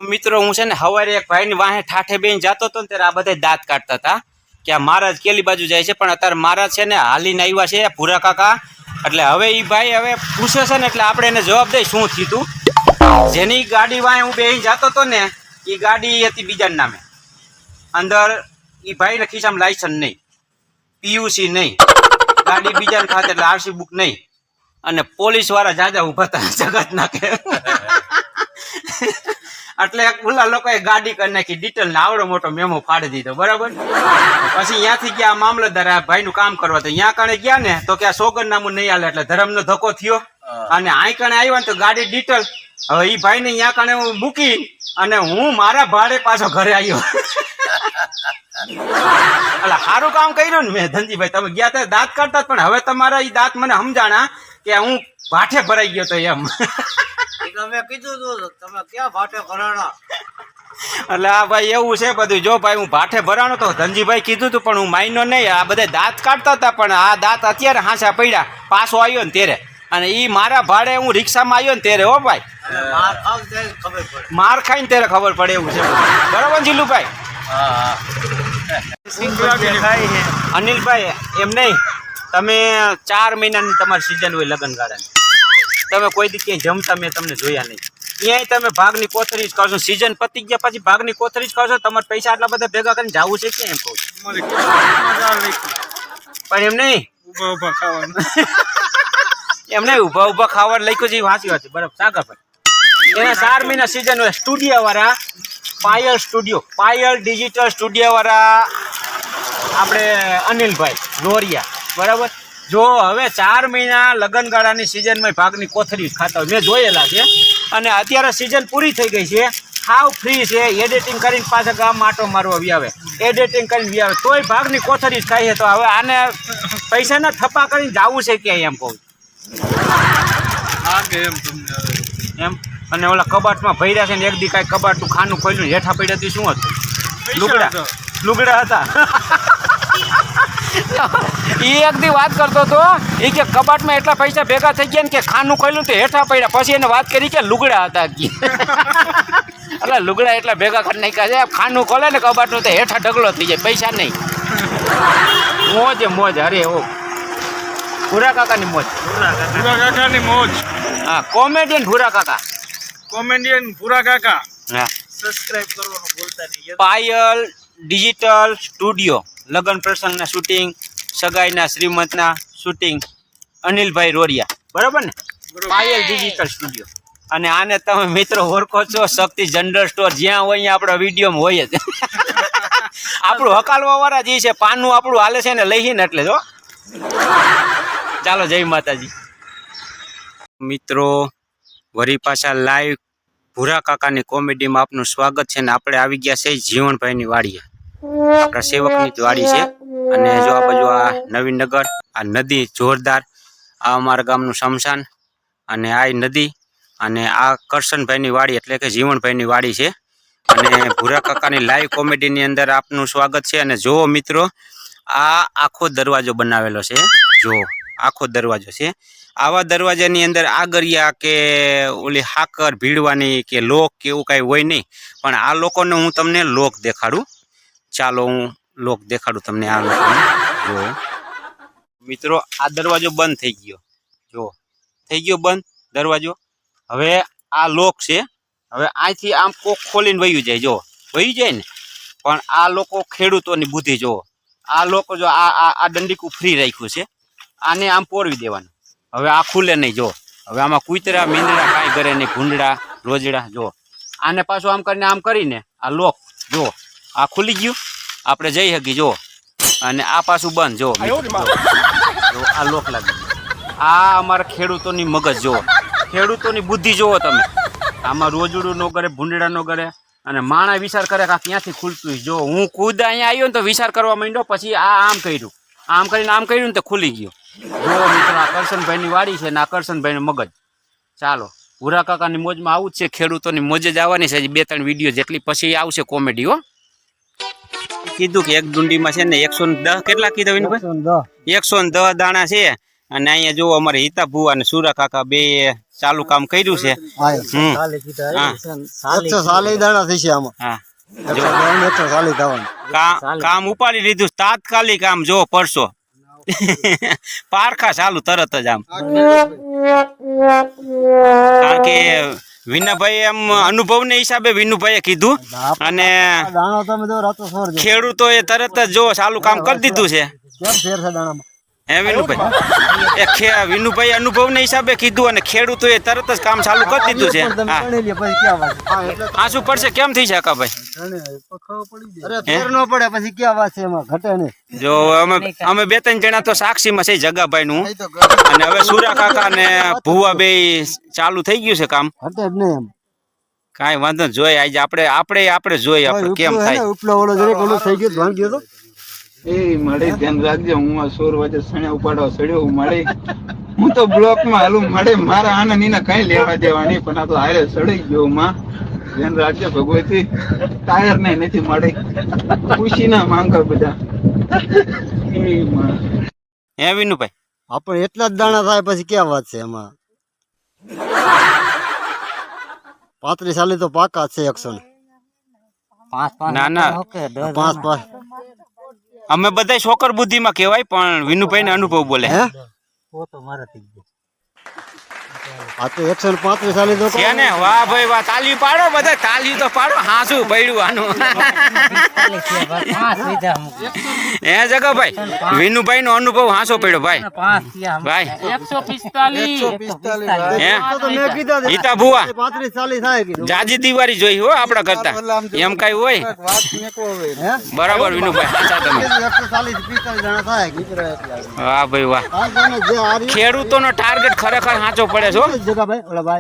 મિત્રો હું છે ને સવારે એક ભાઈ ની વાહે ઠાઠે બેન જતો હતો ને ત્યારે આ બધા દાંત કાઢતા હતા કે આ મહારાજ કેલી બાજુ જાય છે, પણ અત્યારે મહારાજ છે ને હાલીને આવ્યા છે ભૂરા કાકા. એટલે હવે એ ભાઈ હવે પૂછે છે ને એટલે આપણે એને જવાબ દઈ શું થયું. જેની ગાડી વાહે હું બેસી જતો હતો ને એ ગાડી હતી બીજાના નામે. અંદર એ ભાઈને ખિસ્સામાં લાયસન્સ નહીં, પીયુસી નહીં, ગાડી બીજાને ખાતે એટલે આરસી બુક નહીં, અને પોલીસ વાળા જાજા ઉભા હતા જગત નાખે. એટલે ઓલા લોકોએ ગાડી કરી નાખી ડિટેલ ને આવડો મોટો મેમો ફાડી દીધો. બરાબર. પછી ત્યાંથી ગયા મામલતદાર આ ભાઈ નું કામ કરવા, તો ત્યાં કણે ગયા ને તો કે આ સોગંદનામું નહીં હાલે, એટલે ધર્મ નો ધક્કો થયો. અને આ કણે આવ્યા ને તો ગાડી ડિટેલ. હવે એ ભાઈ ને ત્યાં કણે હું મૂકી અને હું મારા ભાડે પાછો ઘરે આવ્યો. એટલે સારું કામ કર્યું ને મેં ધનજીભાઈ. તમે ગયા હતા દાંત કાઢતા, પણ હવે તમારા એ દાંત મને સમજાણા કે હું ભાઠે ભરાઈ ગયો તો એમ. મેં કીધું તું તમે ક્યાં ભાટે ભરાણા. એટલે આ ભાઈ એવું છે બધું. જો ભાઈ હું ભાઠે ભરાણો તો ધનજીભાઈ કીધું તું, પણ હું માયનો નહીં. આ બધા દાંત કાઢતા હતા, પણ આ દાંત અત્યારે હાંસા પડ્યા પાછો આવ્યો ને ત્યારે. અને એ મારા ભાડે હું રિક્ષામાં આવ્યો ને ત્યારે. હો ભાઈ, માર ખાઈને ત્યારે ખબર પડે એવું છે. બરાબર જીલુભાઈ? અનિલભાઈ એમ નહીં, તમે 4 મહિનાની તમારી સિઝન હોય લગ્ન ગાળાની, તમે કોઈ દી ક્યાંય જમતા મેં તમને જોયા નહીં. ક્યાંય તમે ભાગની કોથળી જ કરશો. સિઝન પતી ગયા પછી ભાગની કોથળી જ કરશો. તમારે પૈસા આટલા બધા ભેગા કરીને જવું છે ક્યાં એમ કહું છું. પણ એમ નહીં, એમ નહીં ઉભા ઉભા ખાવાનું લખ્યું છે વાંચી વાત છે. બરાબર સાગર ભાઈ એના 4 મહિના સિઝન હોય. સ્ટુડિયો વાળા Payal studio, Payal digital studio વાળા આપણે અનિલભાઈ લોરિયા. બરાબર. જો હવે 4 મહિના લગ્નગાળાની સિઝનમાં ભાગની કોથળી ખાતા હોય મેં જોયેલા છે. અને અત્યારે સિઝન પૂરી થઈ ગઈ છે, હાવ ફ્રી છે. એડિટિંગ કરીને પાછા ગામ આટો મારવા આવે, એડિટિંગ કરીને વી આવે, તોય ભાગની કોથળી જ ખાઈએ. તો હવે આને પૈસાના થપ્પા કરીને જવું છે ક્યાંય એમ કહું એમ. અને ઓલા કબાટમાં ભર્યા છે ને એક દી કાંઈ કબાટનું ખાનું ખોલ્યું હેઠા પડ્યા હતું. શું હતું? લુગડા હતા. એ એક દી વાત કરતો હતો, એ કે કબાટમાં એટલા પૈસા ભેગા થઈ ગયા ને કે ખાનું ખોલ્યું તો હેઠા પડ્યા. પછી એને વાત કરી કે લુગડા હતા. એટલે લુગડા એટલા ભેગા કરી નાખ્યા છે. ખાનું ખોલે ને કબાટનું તો હેઠા ઢગલો થઈ જાય, પૈસા નહીં. મોજ મોજ. અરે ઓ ભૂરા કાકાની મોજ. ભૂરા કાકાની મોજ. હા, કોમેડિયન ભૂરા કાકા. કોમેડિયન ભૂરા કાકા. હા, સબસ્ક્રાઇબ કરવાનું ભૂલતા નહીં. પાયલ ડિજિટલ સ્ટુડિયો, લગ્ન પ્રસંગના શૂટિંગ, સગાઈના શ્રીમંતના શૂટિંગ, અનિલભાઈ રોરિયા. બરાબર ને? Payal digital studio. અને આને તમે મિત્રો ઓળખો છો, શક્તિ જનરલ સ્ટોર. જ્યાં હોય અહીંયા આપણા વિડીયોમાં હોય જ. આપણું હકાલવા વાળા જે છે, પાનનું આપણું હાલે છે ને લઈને એટલે જો. ચાલો, જય માતાજી મિત્રો. વરી પાછા લાઈવ ભૂરા કાકાની કોમેડીમાં આપનું સ્વાગત છે. ને આપણે આવી ગયા છે જીવણભાઈની વાડીએ. આપણા સેવકની જ વાડી છે. અને જો આ બાજુ આ નવીનગર, આ નદી જોરદાર, આ અમારા ગામનું શમશાન, અને આ નદી, અને આ કરશનભાઈની વાડી એટલે કે જીવણભાઈની વાડી છે. અને ભૂરા કાકાની લાઈવ કોમેડીની અંદર આપનું સ્વાગત છે. અને જો મિત્રો, આ આખો દરવાજો બનાવેલો છે. જો આખો દરવાજો છે. આવા દરવાજાની અંદર આગરિયા કે ઓલી હાકર ભીડવાની કે લોક કે એવું કાંઈ હોય નહીં. પણ આ લોકોને હું તમને લોક દેખાડું. ચાલો હું લોક દેખાડું તમને. આ લોકોને જો મિત્રો, આ દરવાજો બંધ થઈ ગયો. જો થઈ ગયો બંધ દરવાજો. હવે આ લોક છે. હવે અહીંથી આમ કોક ખોલીને વયું જાય. જો વયું જાય ને, પણ આ લોકો ખેડૂતોની બુદ્ધિ જો. આ લોકો જો આ દંડીકું ફ્રી રાખ્યું છે. આને આમ પોરવી દેવાનું. હવે આ ખુલે નહીં. જો હવે આમાં કૂતરા મીંદડા કાંઈ કરે નહીં, ભૂંડડા રોજડા. જો આને પાછું આમ કરીને આ લોક જો આ ખુલી ગયું, આપણે જઈ શકી. જો અને આ પાછું બંધ. જો આ લોક લાગી. આ અમારા ખેડૂતોની મગજ જો, ખેડૂતોની બુદ્ધિ જુઓ તમે. આમાં રોજડું ન કરે, ભૂંડડા ન કરે, અને માણા વિચાર કરે કે ક્યાંથી ખુલતું. જો હું ખુદ અહીંયા આવ્યો ને તો વિચાર કરવા માંડ્યો, પછી આ આમ કર્યું, આમ કરીને આમ કર્યું ને તો ખુલી ગયું. જો મિત્રો, આ કરશનભાઈની વાડી છે ને આ કરશનભાઈનું મગજ. ચાલો, ભૂરા કાકાની મોજમાં આવું જ છે. ખેડૂતોની મોજ જ આવવાની છે. 2-3 વિડીયો જેટલી પછી આવશે કોમેડી. હો, કીધું કે એક ડુંડીમાં છે ને 110 કેટલા કીધા? 110 દાણા છે. અને અહીંયા જુઓ અમારે હિતા ભુવા અને સુરા કાકા બે ચાલુ કામ કર્યું છે. હમ. હા. 140 દાણા થશે આમાં. હા 140 થવાનું. કામ ઉપાડી લીધું છે. તાત્કાલિક આમ જો પડશો પારખા ચાલુ તરત જ આમ. કારણ કે વિનાભાઈ એમ અનુભવ ને હિસાબે વિનુભાઈએ કીધું અને દાણો તમે જો રાતો સોર જો ખેડૂતો એ તરત જ જો ચાલુ કામ કરી દીધું છે. કેમ ફેર છે દાણામાં? હે વિનુભાઈ વિનુભાઈ અનુભવ ને હિસાબે કીધું અને ખેડૂતોએ તરત જ કામ ચાલુ કરી દીધું છે. તમે હા ગણી લ્યો પછી ક્યાં વાત? આ શું પડશે કેમ થઈ શકે ભાઈ? અરે ફેર નો પડે પછી ક્યાં વાત છે એમાં ઘટે નહીં. જો અમે બે ત્રણ જણા તો સાક્ષીમાં છે જગાભાઈ નું અને હવે સુરા કાકા ને ભુવા બે ચાલુ થઈ ગયું છે કામ. ઘટે જ નહીં એમ. કાંઈ વાંધો નહીં. જોઈએ આજે આપણે જોઈએ આપણે કેમ થાય. ઉપલો ઓલો જરીક ઓલું થઈ ગયું ભાંગ ગયો તો એ મળે ધ્યાન રાખજો. હું આ સોર વચ્ચે સણ્યા ઉપાડવા સડ્યો મળે. હું તો બ્લોક માં હાલું મળે. મારા આનંદ ને કઈ લેવા દેવા નહીં, પણ આ તો હારે સડી ગયો. માં ધ્યાન રાખજો ભગવતી. ટાયર ને નથી મળે. ખુશી ના માંગા બધા. એ માં હે વિનુભાઈ આપણે એટલા જ દાણા થાય પછી ક્યાં વાત છે એમાં? 35 સાલી તો પાકા જ છે 100 ને. ના ના 5 અમે બધા છોકર બુદ્ધિમાં કહેવાય પણ વિનુભાઈ ને અનુભવ બોલે. હે આ તો 135 સાલી તો છે ને. વાહ ભાઈ વાહ, તાલી પાડો બધા, તાલી તો પાડો. હા શું પડ્યું આનું? હે જગાભાઈ વિનુભાઈ નો અનુભવ હાસો પડ્યો ભાઈ. ભાઈ 145 હે તો મેં કીધા હિતા ભુવા 35 સાલી થાય કીધું. જાજી દિવાળી જોઈ હો આપડા કરતા. એમ કઈ હોય હે બરાબર વિનુભાઈ સાચા તમે. 140 45 દાણા થાય કીધું એટલા. વાહ ભાઈ વાહ, આ તમે જે આ ખેડૂતોનો ટાર્ગેટ ખરેખર સાચો પડે છો. જગા ભાઈ ઓલા ભાઈ